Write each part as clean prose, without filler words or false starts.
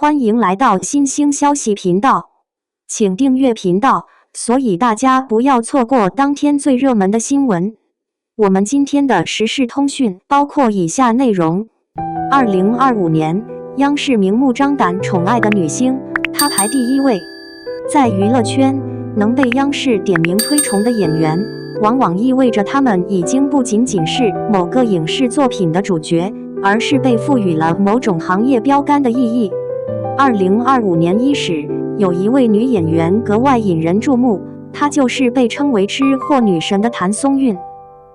欢迎来到新兴消息频道，请订阅频道，所以大家不要错过当天最热门的新闻。我们今天的时事通讯包括以下内容：2025年，央视明目张胆宠爱的女星，她排第1位。在娱乐圈，能被央视点名推崇的演员，往往意味着他们已经不仅仅是某个影视作品的主角，而是被赋予了某种行业标杆的意义。2025年伊始，有一位女演员格外引人注目，她就是被称为吃货女神的谭松韵。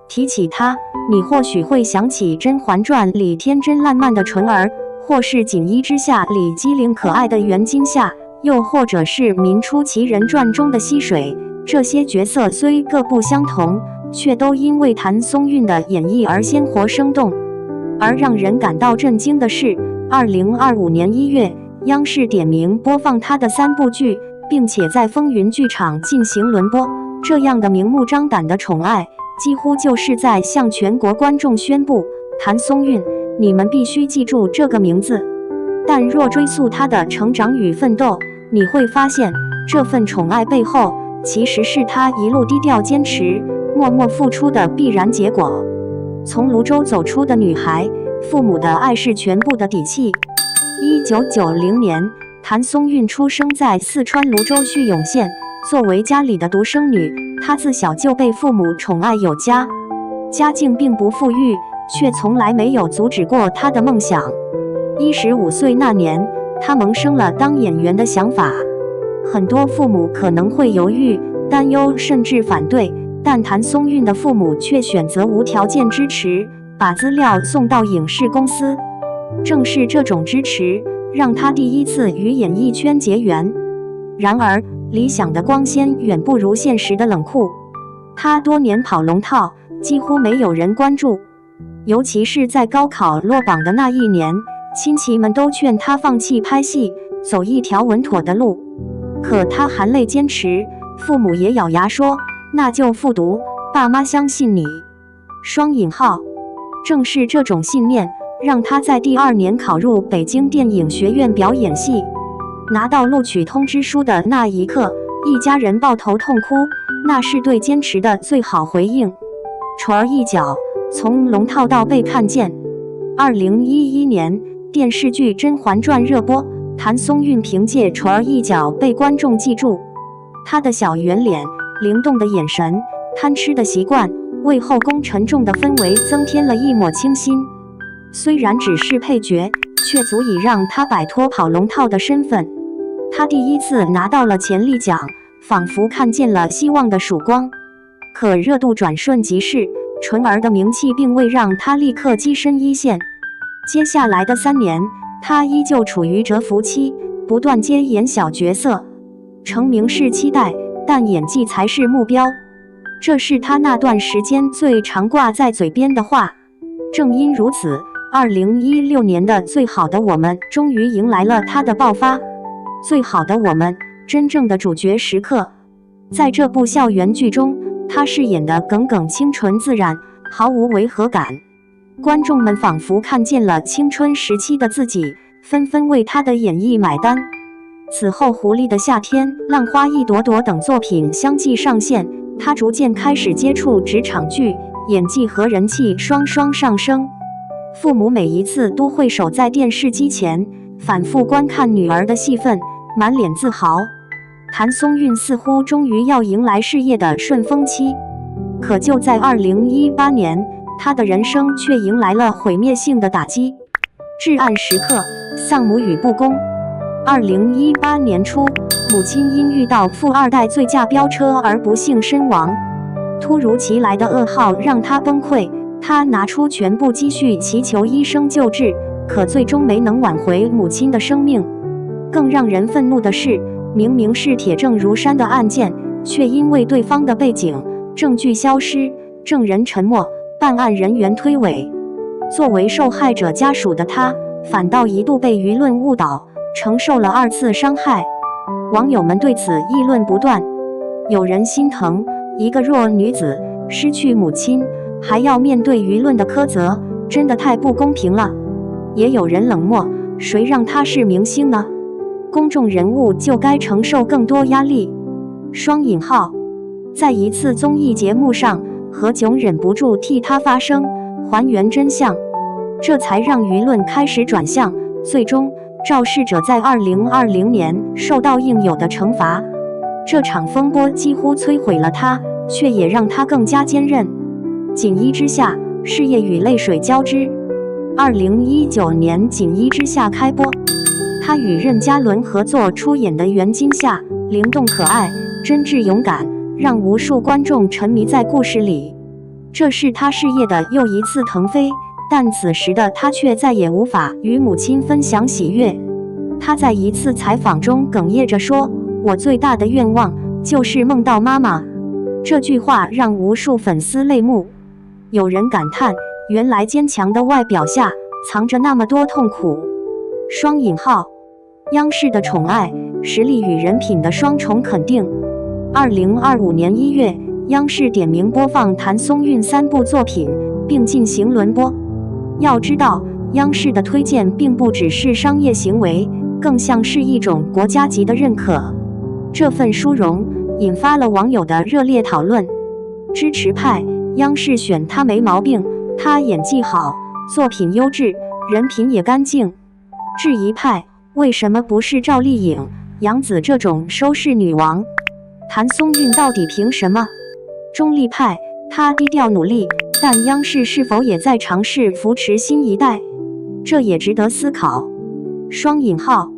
提起她，你或许会想起《甄嬛传》里天真烂漫的纯儿，或是《锦衣之下》里机灵可爱的袁今夏，又或者是《明初奇人传》中的溪水。这些角色虽各不相同，却都因为谭松韵的演绎而鲜活生动。而让人感到震惊的是，2025年1月，央视点名播放她的3部剧，并且在风云剧场进行轮播。这样的明目张胆的宠爱，几乎就是在向全国观众宣布：谭松韵，你们必须记住这个名字。但若追溯她的成长与奋斗，你会发现，这份宠爱背后，其实是她一路低调坚持、默默付出的必然结果。从泸州走出的女孩，父母的爱是全部的底气。1990年，谭松韵出生在四川泸州叙永县。作为家里的独生女，她自小就被父母宠爱有加，家境并不富裕，却从来没有阻止过她的梦想。15岁那年，她萌生了当演员的想法。很多父母可能会犹豫、担忧，甚至反对，但谭松韵的父母却选择无条件支持，把资料送到影视公司。正是这种支持，让她第一次与演艺圈结缘。然而，理想的光鲜远不如现实的冷酷。她多年跑龙套，几乎没有人关注。尤其是在高考落榜的那一年，亲戚们都劝她放弃拍戏，走一条稳妥的路。可她含泪坚持，父母也咬牙说：“那就复读，爸妈相信你。”双引号。正是这种信念，让她在第2年考入北京电影学院表演系。拿到录取通知书的那一刻，一家人抱头痛哭，那是对坚持的最好回应。纯儿一角，从龙套到被看见。2011年，电视剧《甄嬛传》热播，谭松韵凭借纯儿一角被观众记住。她的小圆脸、灵动的眼神、贪吃的习惯，为后宫沉重的氛围增添了一抹清新。虽然只是配角，却足以让她摆脱跑龙套的身份。她第一次拿到了潜力奖，仿佛看见了希望的曙光。可热度转瞬即逝，纯儿的名气并未让她立刻跻身一线。接下来的3年，她依旧处于蛰伏期，不断接演小角色。成名是期待，但演技才是目标。这是她那段时间最常挂在嘴边的话。正因如此，2016年的《最好的我们》终于迎来了她的爆发。最好的我们，真正的主角时刻。在这部校园剧中，她饰演的耿耿清纯自然，毫无违和感。观众们仿佛看见了青春时期的自己，纷纷为她的演绎买单。此后，《狐狸的夏天》《浪花一朵朵》等作品相继上线，她逐渐开始接触职场剧，演技和人气双双上升。父母每一次都会守在电视机前，反复观看女儿的戏份，满脸自豪。谭松韵似乎终于要迎来事业的顺风期，可就在2018年，她的人生却迎来了毁灭性的打击。至暗时刻，丧母与不公。2018年初，母亲因遇到富二代醉驾飙车而不幸身亡。突如其来的噩耗让她崩溃，她拿出全部积蓄祈求医生救治，可最终没能挽回母亲的生命。更让人愤怒的是，明明是铁证如山的案件，却因为对方的背景、证据消失、证人沉默，办案人员推诿。作为受害者家属的她，反倒一度被舆论误导，承受了2次伤害。网友们对此议论不断，有人心疼一个弱女子失去母亲，还要面对舆论的苛责，真的太不公平了。也有人冷漠，谁让她是明星呢？公众人物就该承受更多压力。双引号，在一次综艺节目上，何炅忍不住替他发声，还原真相，这才让舆论开始转向。最终，肇事者在2020年受到应有的惩罚。这场风波几乎摧毁了他，却也让他更加坚韧。锦衣之下，事业与泪水交织。2019年，锦衣之下开播，他与任嘉伦合作出演的袁今夏灵动可爱、真挚勇敢，让无数观众沉迷在故事里。这是他事业的又一次腾飞，但此时的他却再也无法与母亲分享喜悦。他在一次采访中哽咽着说：“我最大的愿望就是梦到妈妈。”这句话让无数粉丝泪目。有人感叹，原来坚强的外表下藏着那么多痛苦。双引号，央视的宠爱，实力与人品的双重肯定。2025年1月，央视点名播放谭松韵3部作品，并进行轮播。要知道，央视的推荐并不只是商业行为，更像是一种国家级的认可。这份殊荣引发了网友的热烈讨论。支持派，央视选他没毛病，他演技好，作品优质，人品也干净。质疑派，为什么不是赵丽颖、杨紫这种收视女王？谭松韵到底凭什么？中立派，他低调努力，但央视是否也在尝试扶持新一代？这也值得思考。双引号，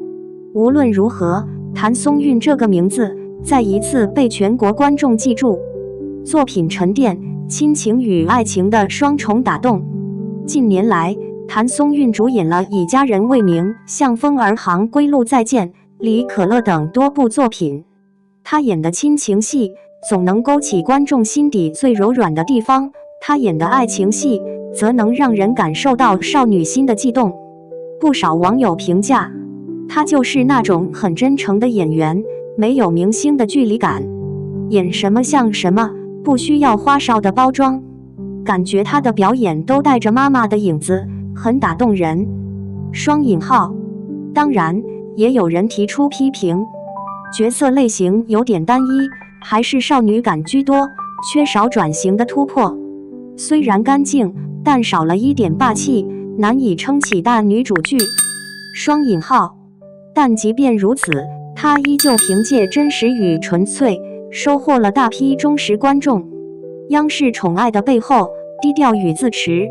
无论如何，谭松韵这个名字再一次被全国观众记住。作品沉淀，亲情与爱情的双重打动。近年来，谭松韵主演了以家人为名、向风而航、归路再见、李可乐等多部作品。她演的亲情戏总能勾起观众心底最柔软的地方，她演的爱情戏则能让人感受到少女心的悸动。不少网友评价，她就是那种很真诚的演员，没有明星的距离感，演什么像什么，不需要花哨的包装，感觉她的表演都带着妈妈的影子，很打动人。双引号，当然，也有人提出批评，角色类型有点单一，还是少女感居多，缺少转型的突破。虽然干净，但少了一点霸气，难以撑起大女主剧。双引号，但即便如此，她依旧凭借真实与纯粹，收获了大批忠实观众。央视宠爱的背后，低调与自持。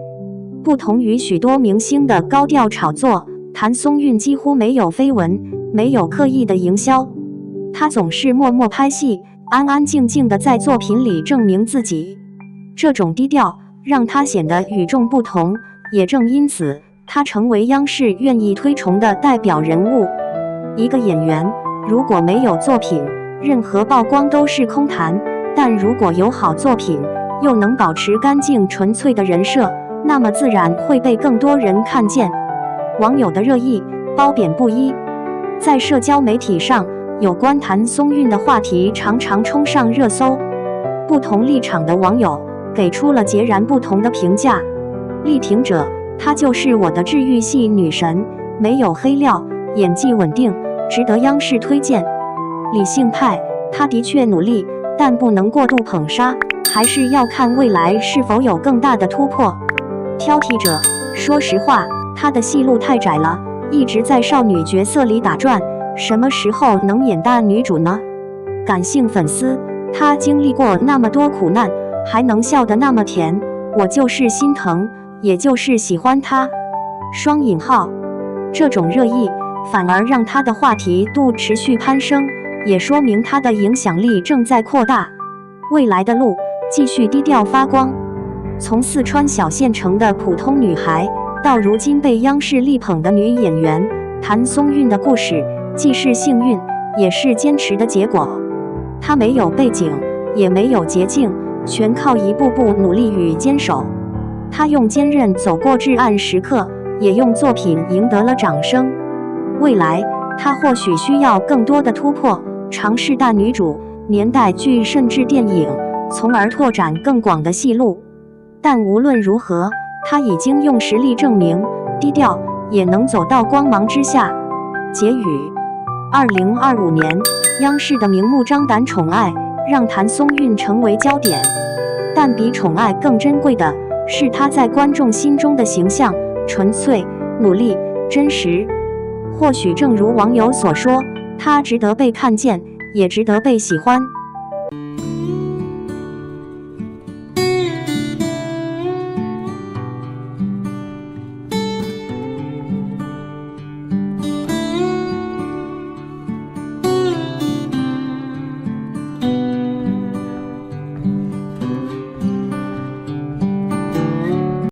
不同于许多明星的高调炒作，谭松韵几乎没有绯闻，没有刻意的营销。她总是默默拍戏，安安静静地在作品里证明自己。这种低调让她显得与众不同，也正因此，她成为央视愿意推崇的代表人物。一个演员如果没有作品，任何曝光都是空谈，但如果有好作品，又能保持干净纯粹的人设，那么自然会被更多人看见。网友的热议褒贬不一，在社交媒体上，有关谭松韵的话题常常冲上热搜，不同立场的网友给出了截然不同的评价。力挺者，她就是我的治愈系女神，没有黑料，演技稳定，值得央视推荐。理性派，她的确努力，但不能过度捧杀，还是要看未来是否有更大的突破。挑剔者，说实话，她的戏路太窄了，一直在少女角色里打转，什么时候能演大女主呢？感性粉丝，她经历过那么多苦难，还能笑得那么甜，我就是心疼，也就是喜欢她。双引号，这种热议反而让她的话题度持续攀升，也说明她的影响力正在扩大。未来的路，继续低调发光。从四川小县城的普通女孩，到如今被央视力捧的女演员，谭松韵的故事既是幸运，也是坚持的结果。她没有背景，也没有捷径，全靠一步步努力与坚守。她用坚韧走过至暗时刻，也用作品赢得了掌声。未来，她或许需要更多的突破，尝试大女主、年代剧甚至电影，从而拓展更广的戏路。但无论如何，她已经用实力证明，低调也能走到光芒之下。结语： 2025年，央视的明目张胆宠爱让谭松韵成为焦点，但比宠爱更珍贵的是她在观众心中的形象：纯粹、努力、真实。或许正如网友所说，她值得被看见，也值得被喜欢。